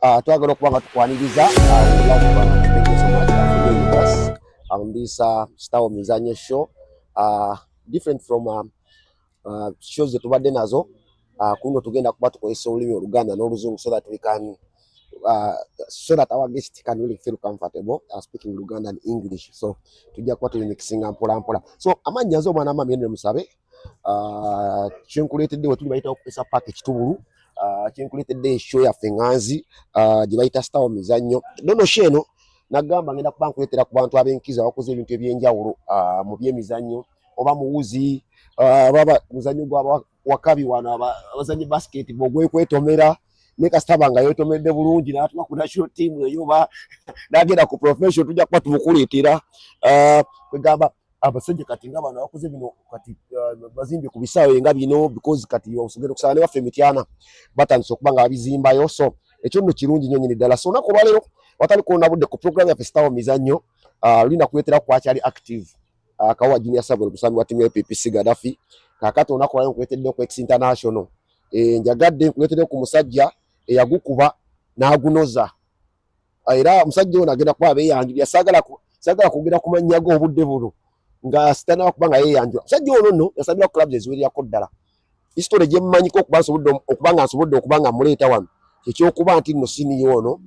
twagala okuba nga tukwaniriza thank you so much for being with us on this Star Mizanyo show, different from shows zetubadde nazo. Kuno tugenda kuba tukozesa olulimi Oluganda n'Oluzungu so that we can so that our guests can really feel comfortable speaking Luganda and English. So tujja kuba tulimikisinga mpola mpola. So amannya nzo mwana mama Henry Musabe, kyenkuleetedde we tuli bayita okupesa pack ekitubulu, kyenkuleetedde show yaffe Nganzi gye bayita Star Mizanyo. Nono sheno nagamba ngenda kuba nkuleetera ku bantu ab'enkizo abakoze ebintu ebyenjawulo mu byemizannyo oba muwuzi baba muzannyo gwa wakabi wano abazannyi basketball gwekwetomera ne kasitaba nga yetomedde bulungi n'atuma ku national team eyo ba nagenda ku professional tujja kuba tumukuleetera kwegamba abasajja kati nga bano abakoze bino kati bazimbye ku bisaawe nga bino because kati osogera okusala ne waffe Mityana batandise okuba nga babizimbayo. So ekyo nno kirungi nnyo nnyini ddala. So olunaku olwaleero watali kuona budde ku program yaffe Star Mizanyo lulina kuleetera kwakyali active Kawa Junior Samuel kusambi wa timu ya PPC Gaddafi kakati olunaku olwaleero nkuleetedde ku ex international njagadde nkuleetedde ku musajja eyagukuba n'agunoza era omusajja ono agenda kuba abeeyanjulira saagala kwogera ku mannya ge obudde buno nga sitanaba kuba nga yeeyanjula. Omusajja ono nno yasabira clubs eziwererako ddala. History gye mmanyiko okuba nga nsobodde okuba nga muleeta wano kyekyokuba nti nno siniyo ono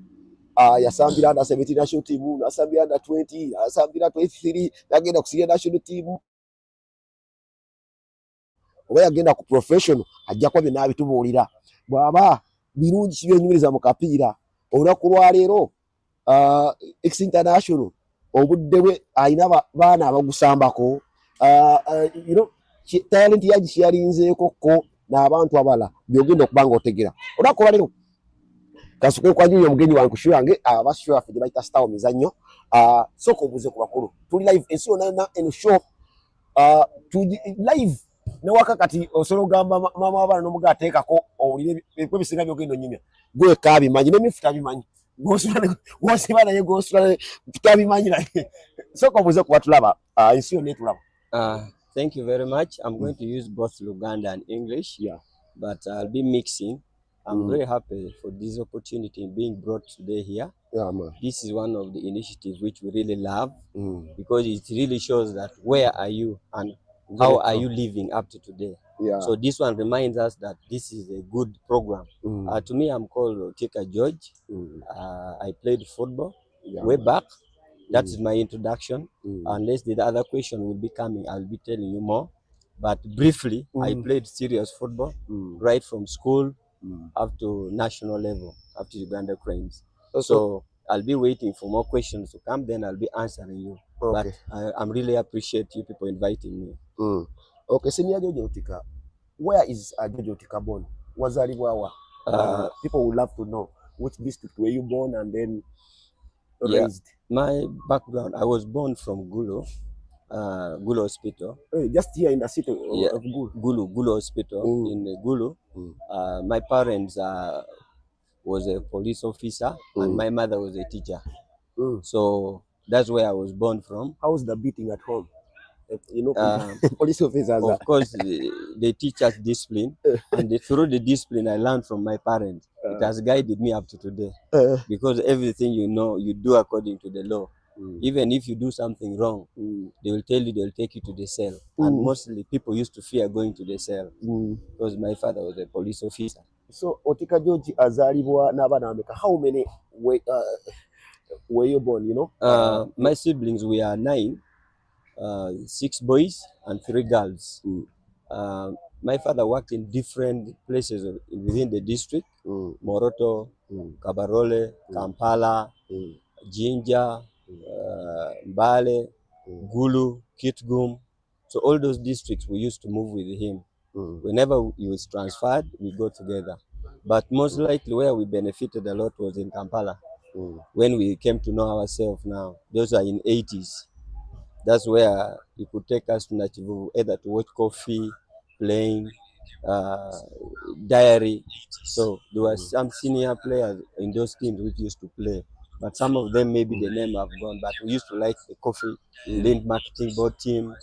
yasambira under 17 national team, yasambira under 20, yasambira 23, yagenda ku senior national team. Oba yagenda ku professional ajja kuba byonna abitubuulira. Bw'aba birungi kibyenyumiriza mu kapiira olunaku lwaleero ex international obudde bwe ayina baana abagusambako talent yagisharinzeeko ko n'abantu abala byogenda okuba nga otegera. Olunaku lwaleero kasuke kwanjulira omugenyi wange ku show yange abashow yaffe gye bayita Star Mizanyo. Sooka obuuze ku bakulu tuli live ensi yonna eno show live newaka kati osobola ogamba maama w'abaana n'omuga ateekako owulire ebisinga byogenda onyumya gwe kaabimanyi n'emifu tabimanyi gwosiba naye gwosula tabimanyi naye. Sooka obuuze ku batulaba ensi yonna etulaba. Thank you very much. I'm going to use both Luganda and English, but I'll be mixing. I'm very happy for this opportunity being brought today here. Yeah, man. This is one of the initiatives which we really love because it really shows that where are you and how are you living up to today. Yeah. So this one reminds us that this is a good program. To me, I'm called Otika George. I played football way back. That is my introduction. Unless the other question will be coming, I'll be telling you more. But briefly, I played serious football right from school up to national level, up to Uganda Cranes. So I'll be waiting for more questions to come, then I'll be answering you. Okay. But I'm really appreciate you people inviting me. Okay, Senior George Otika, where is George Otika born? Wazaliwa? People would love to know which district were you born and then raised. My background, I was born from Gulu Hospital. Just here in the city of Gulu. Gulu Hospital in Gulu. My parents was a police officer and my mother was a teacher. So that's where I was born from. How's the beating at home? Police officers. Of course, they teach us discipline, and through the discipline I learned from my parents. It has guided me up to today, because everything you do according to the law. Even if you do something wrong, they will tell you, they'll take you to the cell. And mostly people used to fear going to the cell because my father was a police officer. So Otika George azalibwa n'abaana bameka? How many were you born, My siblings, we are 9, 6 boys and 3 girls. My father worked in different places within the district, Moroto, Kabarole, Kampala, Jinja, Mbale, Gulu, Kitgum. So all those districts we used to move with him. Whenever he was transferred, we go together. But most likely where we benefited a lot was in Kampala. When we came to know ourselves now, those are in 80s. That's where he could take us to Nachivu, either to watch coffee, playing, diary. So there were some senior players in those teams which used to play. But some of them, maybe the name have gone, but we used to like the coffee, Lind marketing board teams.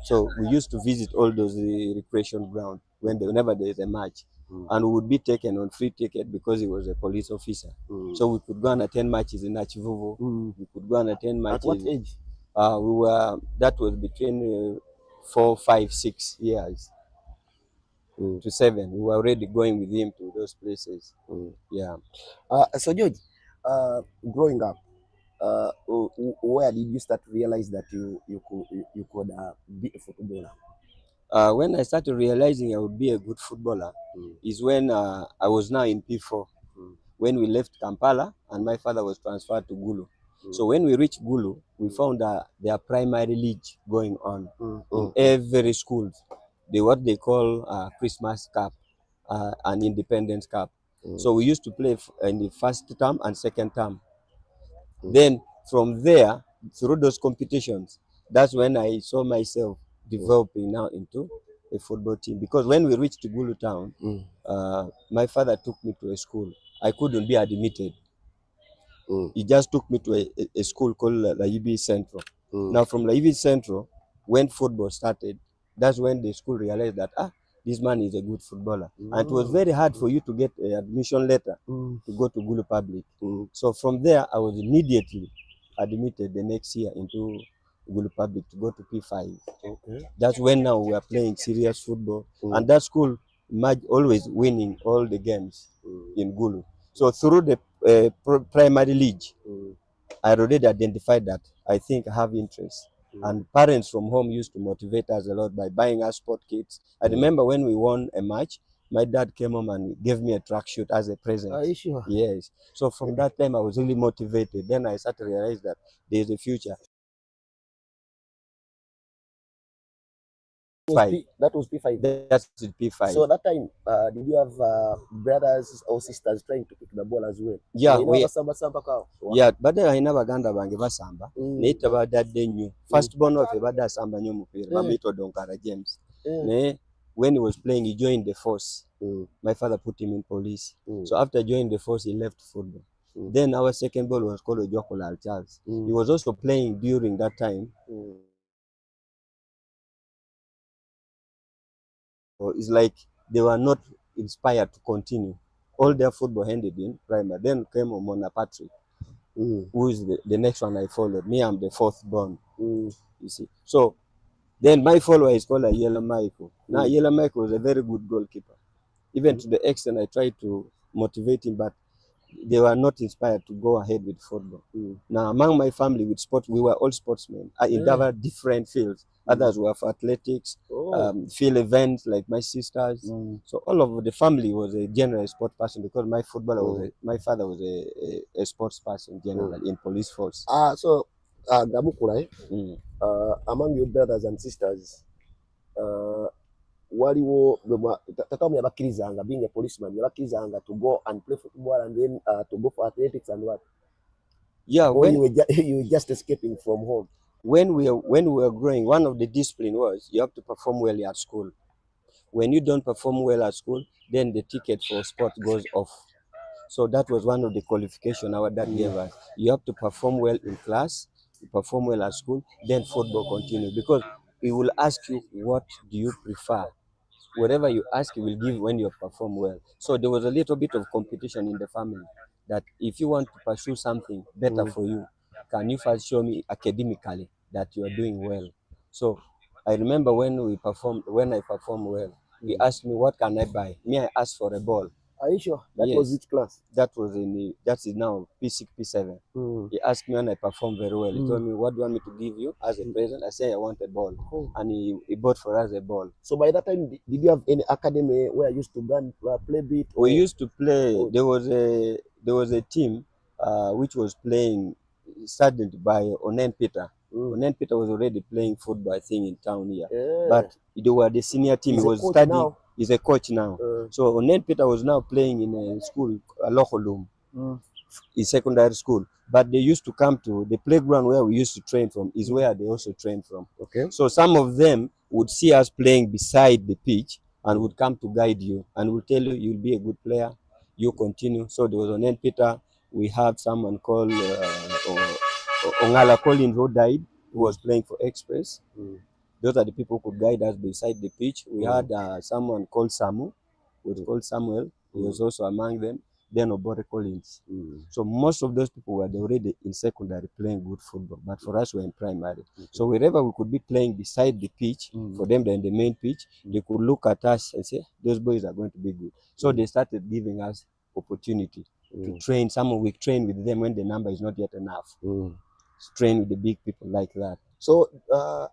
So we used to visit all those recreation grounds. whenever there is a match. And we would be taken on free ticket because he was a police officer. So we could go and attend matches in Achivuvu. We could go and attend matches. At what age? That was between 4, 5, 6 years to 7. We were already going with him to those places. Yeah. So George, growing up, where did you start to realize that you could be a footballer? When I started realizing I would be a good footballer is when I was now in P4. When we left Kampala and my father was transferred to Gulu. So when we reached Gulu, we found their primary league going on in every school. What they call Christmas Cup, and Independence Cup. So we used to play in the first term and second term. Then from there, through those competitions, that's when I saw myself developing now into a football team. Because when we reached Gulu town, my father took me to a school. I couldn't be admitted. He just took me to a school called Laibi Central. Now from Laibi Central, when football started, that's when the school realized that this man is a good footballer. And it was very hard for you to get an admission letter to go to Gulu Public. So from there, I was immediately admitted the next year into Gulu Public to go to P5. That's when now we are playing serious football. And that school always winning all the games in Gulu. So through the primary league, I already identified that I think I have interest. And parents from home used to motivate us a lot by buying us sport kits. I remember when we won a match, my dad came home and gave me a tracksuit as a present. Are you sure? Yes. So from that time, I was really motivated. Then I started to realize that there is a future. That was P5. That's P5. So that time, did you have brothers or sisters trying to pick the ball as well? Yeah, yeah. Badde alina baganda bange basamba naye tebadadde nnyo. First born waffe badde asamba nnyo omupiira bamuyita Odonkara James. Naye when he was playing, he joined the force. My father put him in police. So after joining the force, he left football. Then our second born was called Ojokola Charles. He was also playing during that time. So it's like they were not inspired to continue. All their football ended in primary. Then came Omona Patrick, who is the next one I followed. Me, I'm the fourth born. You see. So then my follower is called Yellow Michael. Now Yellow Michael was a very good goalkeeper. Even to the extent I tried to motivate him, but they were not inspired to go ahead with football. Now among my family with sport, we were all sportsmen in different fields. Others were for athletics, field events like my sisters. So all of the family was a general sport person because my father was a sports person generally in police force. So Gamukula, among your brothers and sisters, waliwo tatamu yabakkirizanga being a policeman yabakkirizanga to go and play football and then to go for athletics and what? Yeah, when you were just escaping from home. When we were growing, one of the discipline was you have to perform well at school. When you don't perform well at school, then the ticket for sport goes off. So that was one of the qualifications our dad gave us. You have to perform well in class, you perform well at school, then football continue. Because he will ask you, what do you prefer? Whatever you ask, he will give when you perform well. So there was a little bit of competition in the family that if you want to pursue something better for you, can you first show me academically that you are doing well? So I remember when I performed well, he asked me, what can I buy? Me, I asked for a ball. Are you sure? That Yes. was which class? That was that is now P6, P7. He asked me when I performed very well. He told me, what do you want me to give you as a present? I said, I want a ball. And he bought for us a ball. So by that time, did you have any academy where you used to go and play bit? We used to play. There was a team which was playing, started by Onen Peter. Onen Peter was already playing football, I think, in town here. But they were the senior team. He was studying. He's a coach now. So Onen Peter was now playing in a school, Aloholum, in secondary school. But they used to come to the playground where we used to train from, is where they also trained from. Okay. So some of them would see us playing beside the pitch and would come to guide you and would tell you, you'll be a good player, you continue. So there was Onen Peter. We have someone called Ongala Collins who died, who was playing for Express. Those are the people who could guide us beside the pitch. We had someone called Samu, who was called Samuel. He was also among them. Then Obore Collins. So most of those people were already in secondary playing good football, but for us, we were in primary. So wherever we could be playing beside the pitch, for them, they're in the main pitch, they could look at us and say, those boys are going to be good. So they started giving us opportunity to train. Some of we train with them when the number is not yet enough. Train with the big people like that. So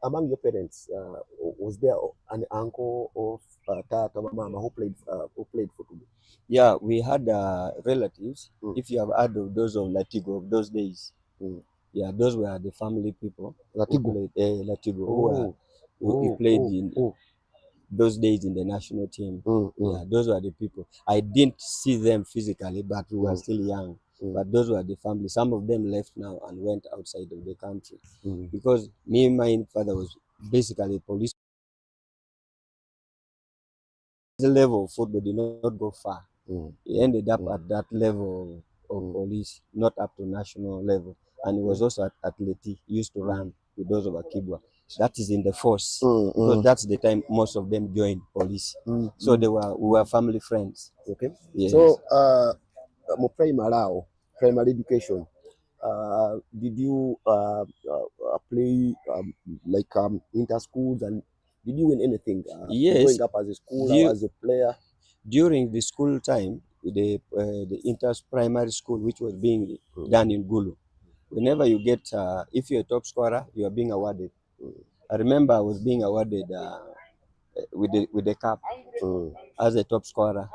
among your parents, was there an uncle or tata or mama who played football? Yeah, we had relatives. If you have heard of those of Latigo of those days, yeah, those were the family people. Latigo, Latigo, who played in those days in the national team. Yeah, those were the people. I didn't see them physically, but we were still young. But those were the family. Some of them left now and went outside of the country because my father was basically a police. The level of football did not go far. He ended up at that level of police, not up to national level. And he was also at Athletic. He used to run with those of Akibwa. That is in the force. Because that's the time most of them joined police. So we were family friends. Okay. Yes. So primary education. Did you play like inter schools, and did you win anything? Yes. Growing up as a school or as a player? During the school time, the inter primary school, which was being done in Gulu, whenever you get, if you're a top scorer, you are being awarded. I remember I was being awarded with the cup as a top scorer.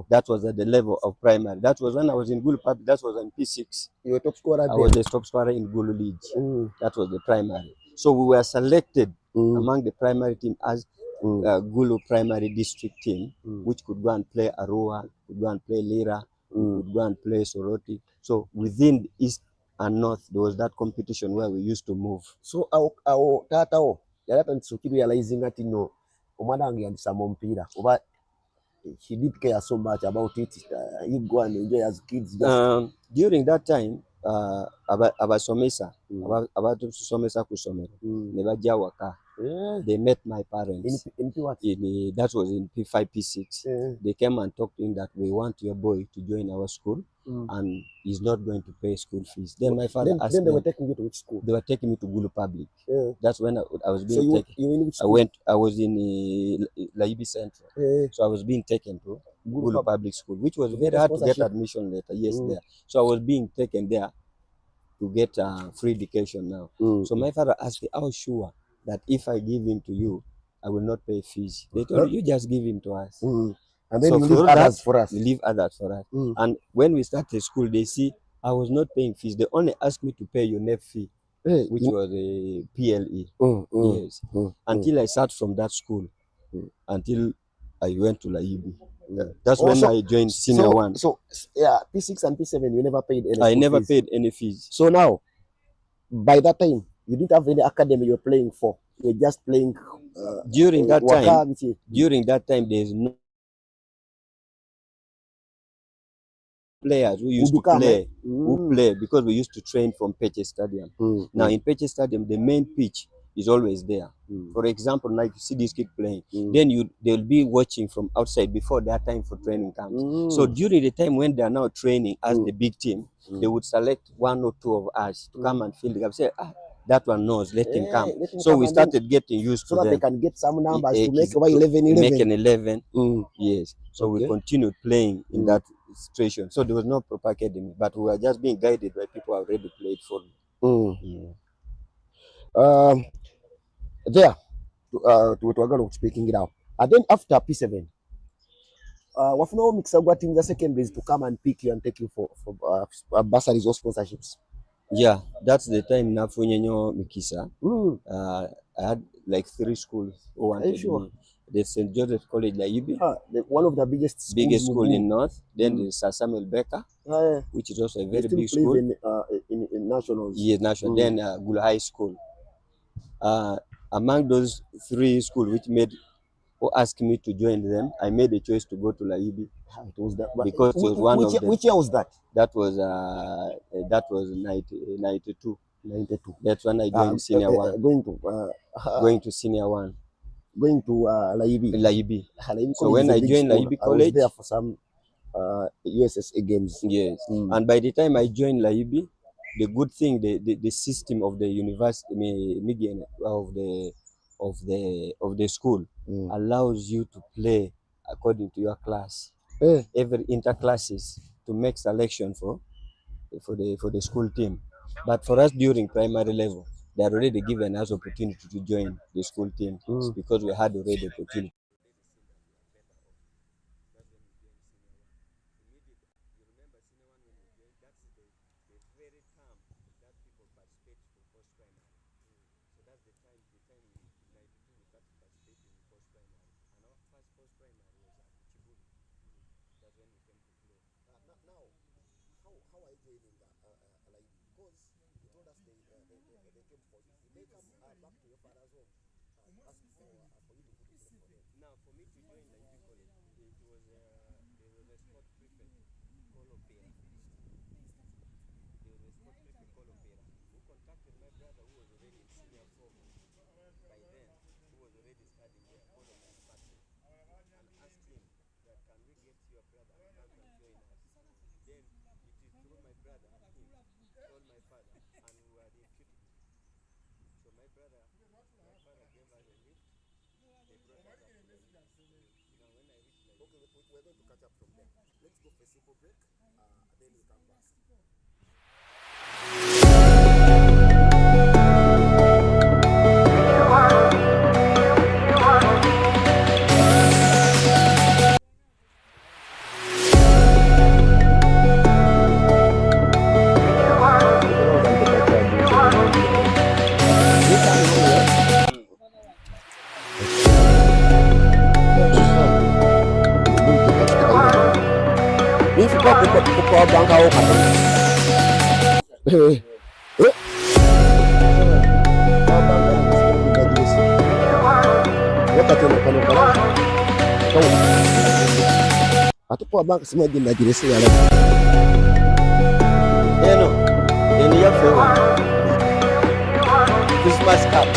That was at the level of primary. That was when I was in Gulu Public. That was in P6. You were top scorer. I was the top scorer in Gulu League. That was the primary. So we were selected among the primary team as Gulu primary district team, which could go and play Arua, could go and play Lira, could go and play Soroti. So within the East and North, there was that competition where we used to move. So our tata realizing that omwana wange yandisamba omupiira oba he did care so much about it. You go and enjoy as kids. During that time, abasomesa abatusomesa ku ssomero ne bajja waka. They met my parents. In what? That was in P5, P6. They came and talked to him that we want your boy to join our school and he's not going to pay school fees. Then my father asked them. They were taking you to which school? They were taking me to Gulu Public. That's when I was being taken. You in which school? I was in Laibi Central. So I was being taken to Gulu Public School, which was very hard to get admission later. Yes, there. So I was being taken there to get free education now. So my father asked me, "How sure that if I give him to you, I will not pay fees?" They told you just give him to us. And then so you leave others for us. You leave others for us. And when we started school, they see I was not paying fees. They only asked me to pay your NEP fee, which was a PLE. Yes. Until I sat from that school, until I went to Laibi. That's when I joined senior one. So yeah, P6 and P7, you never paid any. I never paid any fees. So now, by that time, you didn't have any academy you're playing for. You're just playing. During that time, there's no players who used to play, who play because we used to train from Peche Stadium. Now in Peche Stadium, the main pitch is always there. For example, like you see this kid playing, then they'll be watching from outside before their time for training comes. So during the time when they are now training as the big team, they would select one or two of us to come and fill the gap. Say, that one knows, let him come. So we started getting used to them. So that they can get some numbers to make over 11. Make an 11. Yes. So we continued playing in that situation. So there was no proper academy, but we were just being guided by people who already played for me. There, to speaking it out. And then after P7, wafuna mixer gwa team za secondaries to come and pick you and take you for bursaries or sponsorships. Yeah, that's the time nafunye nyo mikisa. I had like 3 schools who wanted me. The St. Joseph College Laibi, one of the biggest school in North. Then there's Sir Samuel Becker, which is also a very big school. In nationals. Yes, national. Then Gulu High School. Among those 3 schools which who asked me to join them, I made a choice to go to Laibi. It was that, because it was one of them. Which year was that? That was 92. 92. That's when I joined senior one. Going to senior one. Going to Laibi. Laibi. So College when I joined school. Laibi I College, was there for some USSA games. yes. And by the time I joined Laibi, the good thing, the system of the university, of the school allows you to play according to your class. Every inter-classes to make selection for the school team. But for us during primary level, they are already given us opportunity to join the school team because we had already opportunity. How are you doing like because you told us they came for you. They come back to your father's home ask for you to put for them. Now for me to join the UB college, it was there was a sport prefect called Opera. There was a sport prefect called Opera who contacted my brother who was already in senior 4 by then, who was already studying there, called him and asked him that can we get your brother to come and join us. Then it is through my brother and him told my father, and we were deputy. So my father gave us a lift. They brought us up to the lift. Now when I reached like, okay, we're going to catch up from there. Let's go for a simple break, then we come back. Atupo bank sima di majirisi ya leo. no, in your favor. Christmas cup.